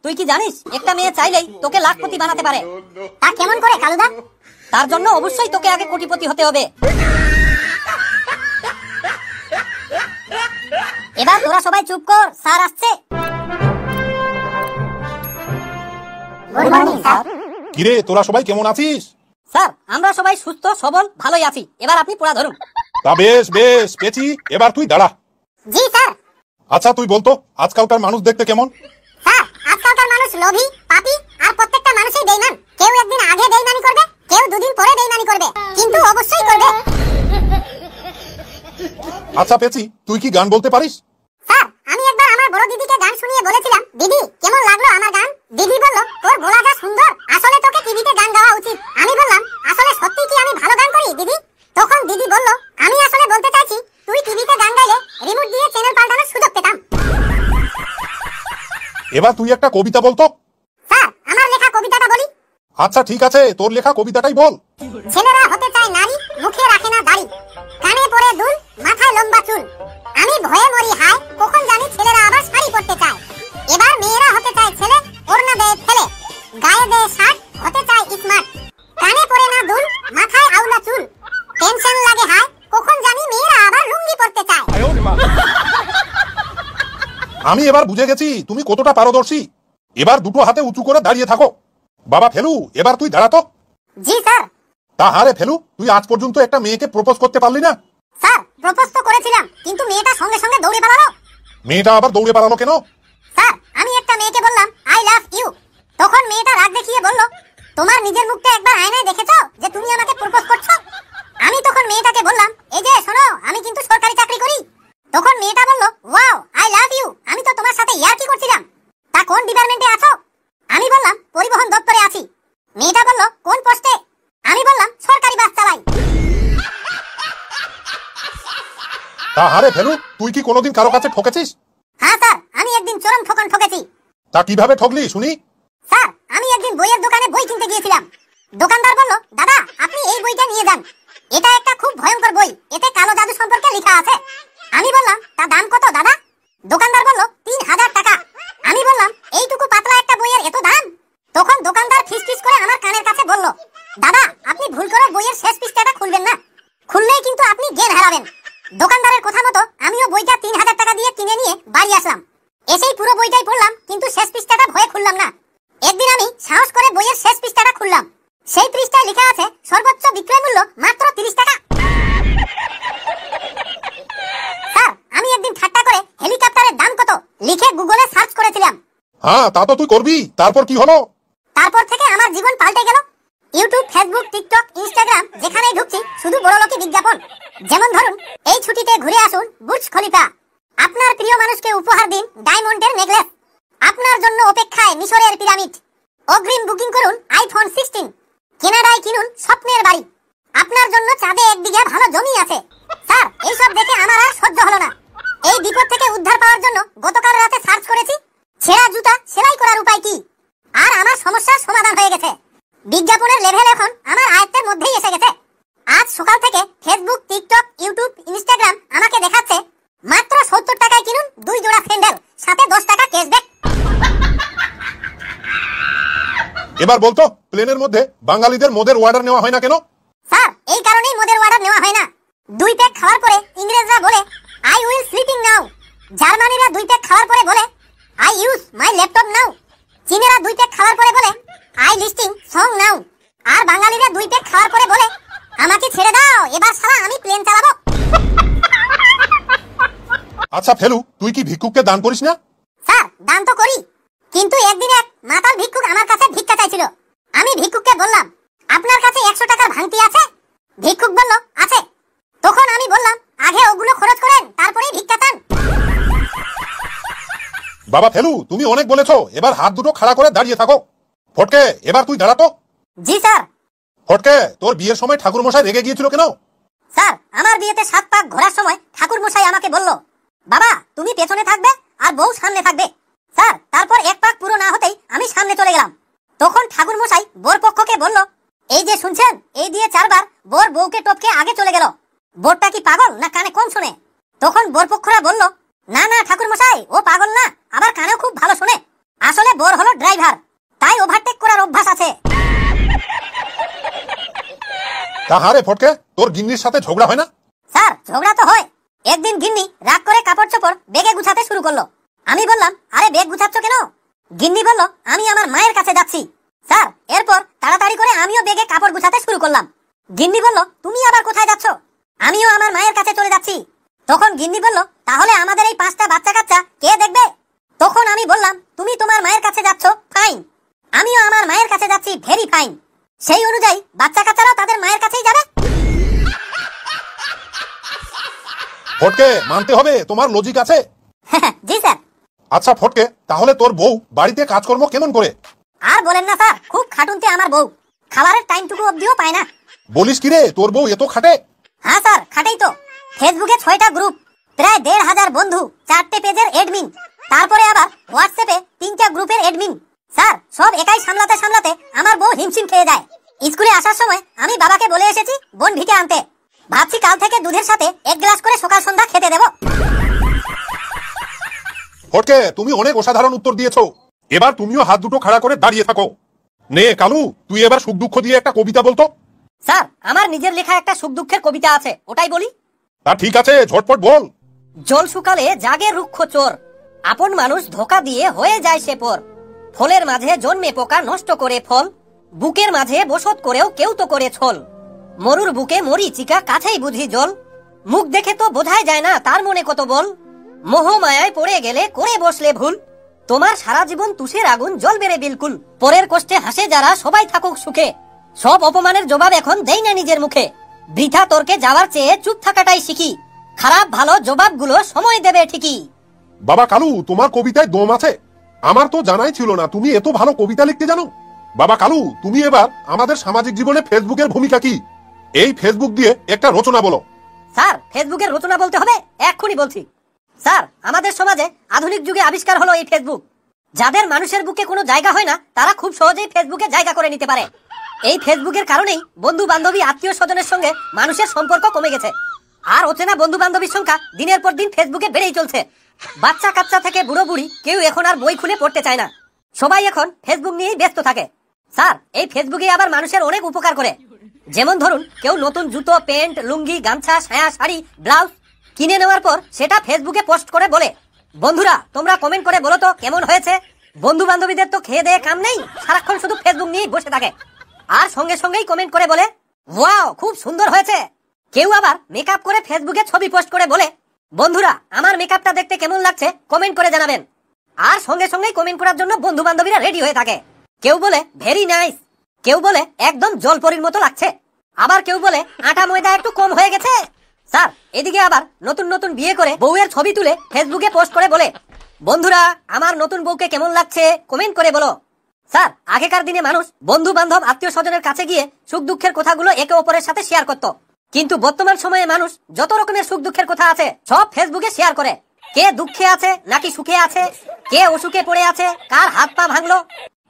তুই কি জানিস একটা মেয়ে চাইলেই তোকে লাখপতি বানাতে পারে? তা কেমন করে কালুদা? তার জন্য অবশ্যই তোকে আগে কোটিপতি হতে হবে। এবার তোরা সবাই চুপ কর, স্যার আসছে। Good morning sir. কিরে তোরা সবাই কেমন আছিস? স্যার আমরা সবাই সুস্থ সবল ভালোই আছি। এবার আপনি পড়া ধরুন। তা বেশ বেশ পেছি, এবার তুই দাঁড়া। জি স্যার। আচ্ছা তুই বলতো আজকালকার মানুষ দেখতে কেমন? স্যার আজকালকার মানুষ লোভী, পাপী আর প্রত্যেকটা মানুষই বেঈমান। কেউ একদিন আগে বেঈমানি করবে, কেউ দুদিন পরে বেঈমানি করবে, কিন্তু অবশ্যই করবে। আচ্ছা পেছি, তুই কি গান বলতে পারিস? স্যার আমি একবার আমার বড় দিদিকে গান শুনিয়ে বলেছিলাম, দিদি কেমন লাগলো আমার গান? দিদি বলল, তোর গলা যা সুন্দর, আসলে তোকে টিভিতে গান গাওয়া উচিত। আমি বললাম, আসলে সত্যি কি আমি ভালো গান করি দিদি? তখন দিদি বলল, আমি আসলে বলতে চাইছি তুই টিভিতে গান গাইলে রিমোট দিয়ে চ্যানেল পাল্টানোর সুযোগ পেতাম। এবার তুই একটা কবিতা বলতো। স্যার আমার লেখা কবিতাটা বলি। আচ্ছা ঠিক আছে, তোর লেখা কবিতাটাই বল। ছেলেরা হতে চায় নারী, মুখে রাখে না দাড়ি, কানে পরে দুল, মাথায় লম্বা চুল। আমি ভয়ে মরি হায়, কখন জানি ছেলেরা আবার শাড়ি পরতে চায়। এবার মেয়েরা হতে চায় ছেলে, ওড়না দেয় ফেলে, গায়ে দেয় শার্ট, হতে চায় স্মার্ট। কানে পরে না দুল, মাথায় আউলা চুল। টেনশন লাগে হায়, কখন জানি মেয়েরা আবার লুঙ্গি পরতে চায়। আমি এবার বুঝে গেছি তুমি কতটা পারদর্শী। এবার দুটো হাতে উঁচু করে দাঁড়িয়ে থাকো। বাবা ফেলু, এবার তুই দাঁড়াতো। জি স্যার। তা হারে ফেলু, তুই আজ পর্যন্ত একটা মেয়েকে প্রপোজ করতে পারলি না? স্যার প্রপোজ তো করেছিলাম, কিন্তু মেয়েটা সঙ্গে সঙ্গে দৌড়ে পালালো। মেয়েটা আবার দৌড়ে পালালো কেন? স্যার আমি একটা মেয়েকে বললাম আই লাভ ইউ, তখন মেয়েটা রাগ দেখিয়ে বলল, তোমার নিজের মুখটা একবার আয়নায় দেখেছো যে তুমি আমাকে প্রপোজ করছো? আমি তখন মেয়েটাকে বললাম, এই যে শোনো আমি কিন্তু সরকারি চাকরি করি। তখন মেয়েটা বলল, ওয়াও আই লাভ ইউ, আমি তো তোমার সাথে ইয়ার্কি করছিলাম। তা কোন ডিপার্টমেন্টে আছো? আমি বললাম পরিবহন দপ্তরে আছি। মেয়েটা বলল, কোন পোস্টে? আমি বললাম সরকারি বাস চালাই। তা হারে ফেলু, তুই কি কোনোদিন কারো কাছে ঠকেছিস? হ্যাঁ স্যার, আমি একদিন চরম ঠকান ঠকেছি। তা কিভাবে ঠকলি শুনি? স্যার আমি একদিন বইয়ের দোকানে বই কিনতে গিয়েছিলাম। দোকানদার বলল, দাদা আপনি এই বইটা নিয়ে যান, এটা একটা খুব ভয়ঙ্কর বই, এতে কালো জাদু সম্পর্কে লেখা আছে। আমি বললাম, তা দাম কত দাদা? দোকানদার বলল, 3000 টাকা। আমি বললাম, এইটুকু পাতলা একটা বইয়ের এত দাম? তখন দোকানদার ফিসফিস করে আমার কানের কাছে বলল, দাদা আপনি ভুল করে বইয়ের শেষ পৃষ্ঠাটা খুলবেন না, খুললেই কিন্তু আপনি জ্ঞান হারাবেন। দোকানদারের কথা মতো আমিও বইটা 3000 টাকা দিয়ে কিনে নিয়ে বাড়ি আসলাম। এসেই পুরো বইটাই পড়লাম, কিন্তু শেষ পৃষ্ঠাটা ভয়ে খুললাম না। একদিন আমি সাহস করে বইয়ের শেষ পৃষ্ঠাটা খুললাম, সেই পৃষ্ঠায় লেখা আছে সর্বোচ্চ বিক্রয় মূল্য মাত্র 30 টাকা। স্যার আমি একদিন ঠাট্টা করে হেলিকপ্টারের দাম কত লিখে গুগলে সার্চ করেছিলাম। হ্যাঁ তা তো তুই করবি, তারপর কি হলো? তারপর থেকে আমার জীবন পাল্টে গেল। ইউটিউব, ফেসবুক, টিকটক, ইনস্টাগ্রাম যেখানেই ঢুকছি শুধু বড়লোকি বিজ্ঞাপন। যেমন ধরুন, এই ছুটিতে ঘুরে আসুন বুর্জ খলিফা, আপনার প্রিয় মানুষকে উপহার দিন ডায়মন্ডের নেকলেস, আপনার জন্য অপেক্ষায় মিশরের পিরামিড, অগ্রিম বুকিং করুন আইফোন 16, কানাডায় কিনুন স্বপ্নের বাড়ি, আপনার জন্য চাঁদে 1 বিঘা ভালো জমি আছে। স্যার এইসব দেখে আমার আর সহ্য হলো না। এই বিপদ থেকে উদ্ধার পাওয়ার জন্য গতকাল রাতে সার্চ করেছি ছেঁড়া জুতা সেলাই করার উপায় কি, আর আমার সমস্যার সমাধান হয়ে গেছে। বিজ্ঞাপনের লেভেল এখন আমার আয়ত্তের মধ্যেই এসে গেছে। আজ সকাল থেকে ফেসবুক, টিকটক, ইউটিউব, ইনস্টাগ্রাম আমাকে দেখাচ্ছে মাত্র 70 টাকায় কিনুন 2 জোড়া স্যান্ডেল, সাথে 10 টাকা ক্যাশব্যাক। এবার বলতো প্লেনের মধ্যে বাঙালিদের মদের অর্ডার নেওয়া হয় না কেন? স্যার এই কারণেই মদের অর্ডার নেওয়া হয় না। 2 প্যাক খাওয়ার পরে ইংরেজরা বলে আই উইল স্লিপিং নাও, জার্মানিরা 2 প্যাক খাওয়ার পরে বলে I use my laptop now, চীনেরা 2 প্যাক খাওয়ার পরে বলে আই লিস্টিং সং নাও, আর বাঙালিরা 2 প্যাক খাওয়ার পরে বলে আমাকে ছেড়ে দাও, এবার শালা আমি প্লেন চালাবো। আচ্ছা ফেলু, তুই কি ভিক্ষুককে দান করিস না? স্যার দান তো করি, কিন্তু একদিন এক মাতাল ভিক্ষুক আমার কাছে ভিক্ষা চাইছিল। আমি ভিক্ষুককে বললাম, আপনার কাছে 100 টাকার ভাঙতি আছে? ভিক্ষুক বলল, আছে। তখন আমি বললাম, আগে ওগুলো খরচ করেন তারপরেই ভিক্ষা চান। বাবা ফেলু, তুমি অনেক বলেছো, এবার হাত দুটো খাড়া করে দাঁড়িয়ে থাকো। ফটকে এবার তুই দাঁড়াতো। জি স্যার। ফটকে, তোর বিয়ের সময় ঠাকুর মশাই রেগে গিয়েছিল কেন? স্যার আমার বিয়েতে 7 পাক ঘোরার সময় ঠাকুর মশাই আমাকে বলল, বাবা তুমি পেছনে থাকবে আর বউ সামনে থাকবে। স্যার তারপর 1 পাক পুরো না হতেই আমি সামনে চলে গেলাম। তখন ঠাকুর মশাই বর পক্ষকে বলল, এই যে শুনছেন, এই দিয়ে 4 বার বর বউকে টপকে আগে চলে গেল, বরটা কি পাগল না কানে কম শোনে? তখন বরপক্ষরা বলল, না না ঠাকুর মশাই, ও পাগল না, আবার কানেও খুব ভালো শোনে, আসলে বর হলো অভ্যাস আছে। তাহারে ফটকে, তোর গিন্নির সাথে ঝগড়া হয় না? স্যার ঝগড়া তো হয়। একদিন গিন্নি রাগ করে কাপড় চোপড় বেগে গুছাতে শুরু করলো। আমি বললাম, আরে বেগ গুছাচ্ছ কেন? গিন্নি বলল, আমি আমার মায়ের কাছে যাচ্ছি। স্যার এরপর তাড়াতাড়ি করে আমিও বেগে কাপড় গুছাতে শুরু করলাম। গিন্নি বলল, তুমি আবার কোথায় যাচ্ছ? আমিও আমার মায়ের কাছে চলে যাচ্ছি। তখন গিন্নি বলল, তাহলে আমাদের এই 5টা বাচ্চা কাচ্চা কে দেখবে? তখন আমি বললাম, তুমি তোমার মায়ের কাছে যাচ্ছ, ফাইন, আমিও আমার মায়ের কাছে যাচ্ছি, ভেরি ফাইন। সেই অনুযায়ী বাচ্চা কাচ্চারাও তাদের মায়ের কাছেই যাবে। ফটকে, মানতে হবে তোমার লজিক আছে। জি স্যার। আচ্ছা ফটকে, তাহলে তোর বউ বাড়িতে কাজকর্ম কেমন করে? আর বলেন না স্যার, খুব খাটুনতে আমার বউ, খাবারের টাইমটুকু অবধিও পায় না। বলিস কি রে, তোর বউ এত খাটে? হ্যাঁ স্যার, খাটেই তো। ফেসবুকে 6টা গ্রুপ, প্রায় 1,500 বন্ধু, 4টে পেজের এডমিন, তারপরে আবার হোয়াটসঅ্যাপে 3টা গ্রুপের এডমিন। স্যার সব একাই সামলাতে সামলাতে আমার বউ হিমশিম খেয়ে যায়। স্কুলে আসার সময় আমি বাবাকে বলে এসেছি বনভিটা আনতে। ভাবছি কাল থেকে দুধের সাথে 1 গ্লাস করে সকাল সন্ধ্যা খেতে দেব। ফটকে, তুমি অনেক অসাধারণ উত্তর দিয়েছো। এবার তুমিও হাত দুটো খাড়া করে দাঁড়িয়ে থাকো। নে কালু, তুই এবার সুখ দুঃখ দিয়ে একটা কবিতা বলতো। স্যার আমার নিজের লেখা একটা সুখ দুঃখের কবিতা আছে, ওটাই বলি। তা ঠিক আছে, ঝটপট বল। জল শুকালে জাগে রুক্ষ চোর, আপন মানুষ ধোকা দিয়ে হয়ে যায় সে পর। ফলের মাঝে জন্মে পোকা নষ্ট করে ফল, বুকের মাঝে বসত করেও কেউ তো করে ছল। মরুর বুকে মরিচিকা, কাছেই বুঝি জল, মুখ দেখে তো বোঝাই যায় না তার মনে কত বল। মোহ মায়ায় পড়ে গেলে করে বসলে ভুল, তোমার সারা জীবন তুষের আগুন জ্বলবে বিলকুল। পরের কষ্টে হাসে যারা সবাই থাকুক সুখে, সব অপমানের জবাব এখন দেই না নিজের মুখে। বৃথা তর্কে যাওয়ার চেয়ে চুপ থাকাটাই শিখি, খারাপ ভালো জবাবগুলো সময় দেবে ঠিকই। বাবা কালু, তোমার কবিতায় দম আছে। আমার তো জানাই ছিল না তুমি এত ভালো কবিতা লিখতে জানো। বাবা কালু, তুমি এবার আমাদের সামাজিক জীবনে ফেসবুকের ভূমিকা কি, এই ফেসবুক দিয়ে একটা রচনা বলো। স্যার ফেসবুকের রচনা বলতে হবে, এক্ষুনি বলছি। স্যার আমাদের সমাজে আধুনিক যুগে আবিষ্কার হলো এই ফেসবুক। যাদের মানুষের বুকে কোনো জায়গা হয় না, তারা খুব সহজেই ফেসবুকে জায়গা করে নিতে পারে। এই ফেসবুকের কারণেই বন্ধু বান্ধবী আত্মীয় স্বজনের সঙ্গে মানুষের সম্পর্ক কমে গেছে। আর অচেনা বন্ধু বান্ধবীর সংখ্যা দিনের পর দিন ফেসবুকে বেড়েই চলছে। বাচ্চা কাচ্চা থেকে বুড়ো বুড়ি কেউ এখন আর বই খুলে পড়তে চায় না, সবাই এখন ফেসবুক নিয়েই ব্যস্ত থাকে। স্যার এই ফেসবুকে আবার মানুষের অনেক উপকার করে। যেমন ধরুন, কেউ নতুন জুতো, প্যান্ট, লুঙ্গি, গামছা, সায়া, শাড়ি, ব্লাউজ কিনে নেওয়ার পর সেটা ফেসবুকে পোস্ট করে বলে, বন্ধুরা তোমরা কমেন্ট করে বলো তো কেমন হয়েছে। বন্ধু বান্ধবীদের তো খেয়ে দেয়ে কাম নেই, সারাক্ষণ শুধু ফেসবুক নিয়েই বসে থাকে। আর সঙ্গে সঙ্গেই কমেন্ট করে বলে, ওয়াও খুব সুন্দর হয়েছে। কেউ আবার মেকআপ করে ফেসবুকে ছবি পোস্ট করে বলে, বন্ধুরা আমার মেকআপটা দেখতে কেমন লাগছে কমেন্ট করে জানাবেন। আর সঙ্গে সঙ্গেই কমেন্ট করার জন্য বন্ধু বান্ধবীরা রেডি হয়ে থাকে। কেউ বলে ভেরি নাইস, কেউ বলে একদম জলপরির মতো লাগছে, আবার কেউ বলে আটা ময়দা একটু কম হয়ে গেছে। স্যার এদিকে আবার নতুন নতুন বিয়ে করে বউয়ের ছবি তুলে ফেসবুকে পোস্ট করে বলে, বন্ধুরা আমার নতুন বউকে কেমন লাগছে কমেন্ট করে বলো। স্যার আগেকার দিনে মানুষ বন্ধু বান্ধব আত্মীয় স্বজনের কাছে গিয়ে সুখ দুঃখের কথাগুলো একে অপরের সাথে শেয়ার করত, কিন্তু বর্তমান সময়ে মানুষ যত রকমের সুখ দুঃখের কথা আছে সব ফেসবুকে শেয়ার করে। কে দুঃখে আছে নাকি সুখে আছে, কে অসুখে পড়ে আছে, কার হাত পা ভাঙলো,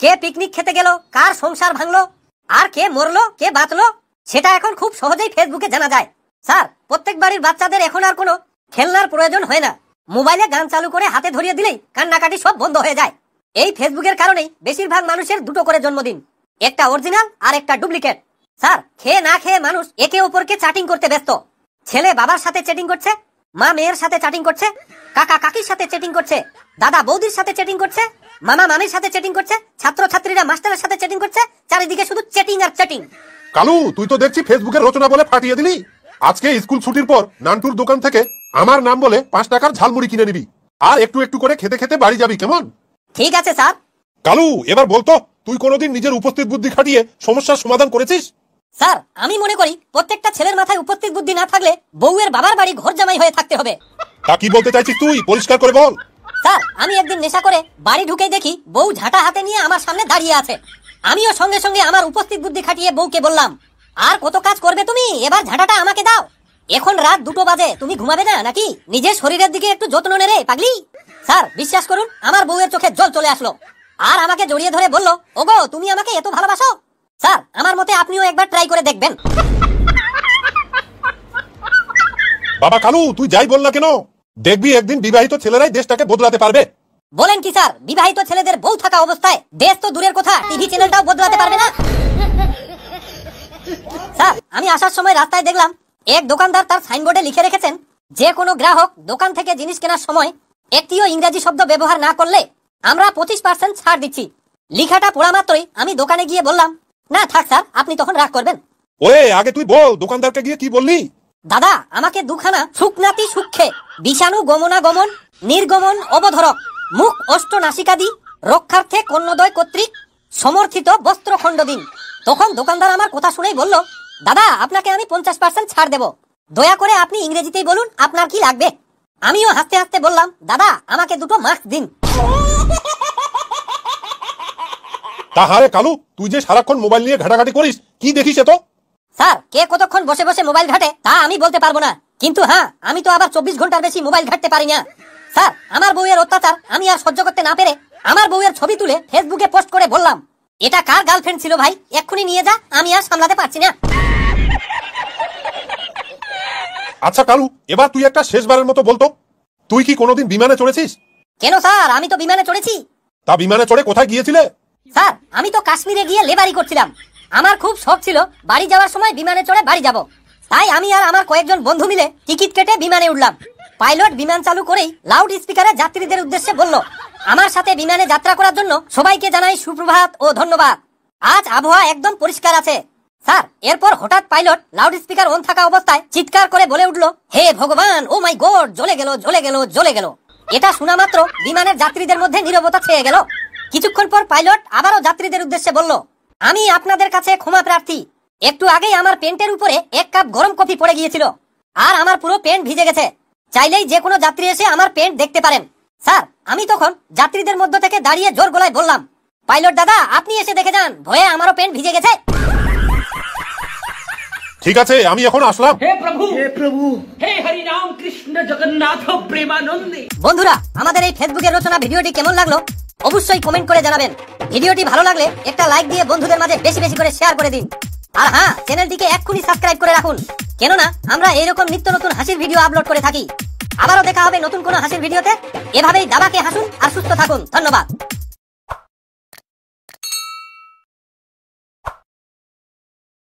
কে পিকনিক খেতে গেল, কার সংসার ভাঙলো, আর কে মরলো কে বাঁচলো, সেটা এখন খুব সহজেই ফেসবুকে জানা যায়। স্যার প্রত্যেক বাড়ির বাচ্চাদের এখন আর কোনো খেলনার প্রয়োজন হয় না, মোবাইলে গান চালু করে হাতে ধরিয়ে দিলেই কান্নাকাটি সব বন্ধ হয়ে যায়। এই ফেসবুকের কারণেই বেশিরভাগ মানুষের দুটো করে জন্মদিন, একটা অরিজিনাল আর একটা ডুপ্লিকেট। স্যার খেয়ে না খেয়ে মানুষ একে অপরকে চ্যাটিং করতে ব্যস্ত। ছেলে বাবার সাথে চ্যাটিং করছে, মা মেয়ের সাথে চ্যাটিং করছে, কাকা কাকির সাথে চ্যাটিং করছে, দাদা বৌদির সাথে চ্যাটিং করছে, মামা মামির সাথে চ্যাটিং করছে, ছাত্র ছাত্রীরা মাস্টারের সাথে চ্যাটিং করছে, চারিদিকে শুধু চ্যাটিং আর চ্যাটিং। কালু, তুই তো দেখছি ফেসবুকের রচনা বলে ফাটিয়ে দিলি। আজকে স্কুল ছুটির পর নান্টুর দোকান থেকে আমার নাম বলে 5 টাকার ঝালমুড়ি কিনে নিবি, আর একটু একটু করে খেতে খেতে বাড়ি যাবি, কেমন? ঠিক আছে স্যার। কালু এবার বলতো, তুই কোনোদিন নিজের উপস্থিত বুদ্ধি খাটিয়ে সমস্যার সমাধান করেছিস? স্যার আমি মনে করি প্রত্যেকটা ছেলের মাথায় উপস্থিত বুদ্ধি না থাকলে বউয়ের বাবার বাড়ি ঘর জামাই হয়ে থাকতে হবে। তা কি বলতে চাইছিস তুই, পরিষ্কার করে বল। স্যার আমি একদিন নেশা করে বাড়ি ঢুকেই দেখি বউ ঝাঁটা হাতে নিয়ে আমার সামনে দাঁড়িয়ে আছে। আমিও সঙ্গে সঙ্গে আমার উপস্থিত বুদ্ধি খাটিয়ে বউকে বললাম, আর কত কাজ করবে তুমি, এবার ঝাঁটাটা আমাকে দাও। এখন রাত 2টো বাজে, তুমি ঘুমাবে না নাকি? নিজের শরীরের দিকে একটু যত্ন নে রে পাগলি। স্যার বিশ্বাস করুন আমার বউয়ের চোখে জল চলে আসলো, আর আমাকে জড়িয়ে ধরে বলল, ওগো তুমি আমাকে এত ভালোবাসো। স্যার আমার মতে আপনিও একবার ট্রাই করে দেখবেন। বাবা কালু, তুই যাই বল না কেন, দেখবি একদিন বিবাহিত ছেলেরাই দেশটাকে বদলাতে পারবে। বলেন কি স্যার, বিবাহিত ছেলেদের বউ থাকা অবস্থায় দেশ তো দূরের কথা, টিভি চ্যানেলটাও বদলাতে পারবে না? স্যার, আমি আসার সময় রাস্তায় দেখলাম এক দোকানদার তার সাইনবোর্ডে লিখে রেখেছেন, যে কোনো গ্রাহক দোকান থেকে জিনিস কেনার সময় একটিও ইংরেজি শব্দ ব্যবহার না করলে আমরা 25% ছাড় দিচ্ছি। লিখাটা পড়া মাত্রই আমি দোকানে গিয়ে বললাম, না থাক স্যার, আপনি তখন রাগ করবেন। ওরে আগে তুই বল দোকানদারকে গিয়ে কি বললি? দাদা, আমাকে দুখানা সুখনাতি সুক্ষে বিষাণু গমনাগমন নির্গমন অবধরক মুখ অষ্ট নাসিকাদি রক্ষার্থে কন্যদয় কর্তৃক সমর্থিত বস্ত্রখণ্ড দিন। তখন দোকানদার আমার কথা শুনেই বলল, দাদা আপনাকে আমি 50% ছাড় দেব, দয়া করে আপনি ইংরেজিতেই বলুন আপনার কি লাগবে। আমিও হাসতে হাসতে বললাম, দাদা আমাকে দুটো মাস্ক দিন। তাহারে কালু, তুই যে সারাক্ষণ মোবাইল নিয়ে ঘাটাঘাটি করিস, কি দেখিস এত? স্যার, কে কতক্ষণ বসে বসে মোবাইল ঘাটে তা আমি বলতে পারবো না, কিন্তু হ্যাঁ, আমি তো আবার 24 ঘন্টার বেশি মোবাইল ঘাটতে পারি না। স্যার, আমার বউয়ের অত্যাচার আমি আর সহ্য করতে না পেরে আমার বউয়ের ছবি তুলে ফেসবুকে পোস্ট করে বললাম, এটা কার গার্লফ্রেন্ড ছিল ভাই, এক্ষুনি নিয়ে যা, আমি আর সামলাতে পারছি না। আচ্ছা কালু, এবার তুই একটা শেষবারের মতো বলতো, তুই কি কোনোদিন বিমানে চড়েছিস? কেন স্যার, আমি তো বিমানে চড়েছি। তা বিমানে চড়ে কোথায় গিয়েছিলে? স্যার, আমি তো কাশ্মীরে গিয়ে লেবারি করছিলাম। আমার খুব শখ ছিল বাড়ি যাওয়ার সময় বিমানে চড়ে বাড়ি যাব, তাই আমি আর আমার কয়েকজন বন্ধু মিলে টিকিট কেটে বিমানে উঠলাম। পাইলট বিমান চালু করেই লাউড স্পিকারে যাত্রীদের উদ্দেশ্যে বলল, আমার সাথে বিমানে যাত্রা করার জন্য সবাইকে জানাই সুপ্রভাত ও ধন্যবাদ, আজ আবহাওয়া একদম পরিষ্কার আছে। স্যার, এরপর হঠাৎ পাইলট লাউড স্পিকার অন থাকা অবস্থায় চিৎকার করে বলে উঠল, হে ভগবান, ও মাই গড, জ্বলে গেল জ্বলে গেল জ্বলে গেল। এটা শোনা মাত্র বিমানের যাত্রীদের মধ্যে নীরবতা ছেয়ে গেল। কিছুক্ষণ পর পাইলট আবারও যাত্রীদের উদ্দেশ্যে বলল, আমি আপনাদের কাছে ক্ষমা প্রার্থী, একটু আগেই আমার প্যান্টের উপরে 1 কাপ গরম কফি পড়ে গিয়েছিল আর আমার পুরো প্যান্ট ভিজে গেছে, চাইলেই যে কোনো যাত্রী এসে আমার প্যান্ট দেখতে পারেন। স্যার, আমি তখন যাত্রীদের মধ্য থেকে দাঁড়িয়ে জোর গলায় বললাম, পাইলট দাদা আপনি এসে দেখে যান, ভয়ে আমারও প্যান্ট ভিজে গেছে। ঠিক আছে, আমি এখন আসলাম। हे प्रभु हे हरि राम कृष्ण जगन्नाथ प्रेमानंद। বন্ধুরা, আমাদের এই ফেসবুকের রচনা ভিডিওটি কেমন লাগলো অবশ্যই কমেন্ট করে জানাবেন। ভিডিওটি ভালো লাগলে একটা লাইক দিয়ে বন্ধুদের মাঝে বেশি বেশি করে শেয়ার করে দিন। আর হ্যাঁ, চ্যানেলটিকে এক্ষুনি সাবস্ক্রাইব করে রাখুন, কেননা আমরা এইরকম নিত্য নতুন হাসির ভিডিও আপলোড করে থাকি। আবারও দেখা হবে নতুন কোনো হাসির ভিডিওতে। এভাবেই দাবাকে হাসুন আর সুস্থ থাকুন। ধন্যবাদ।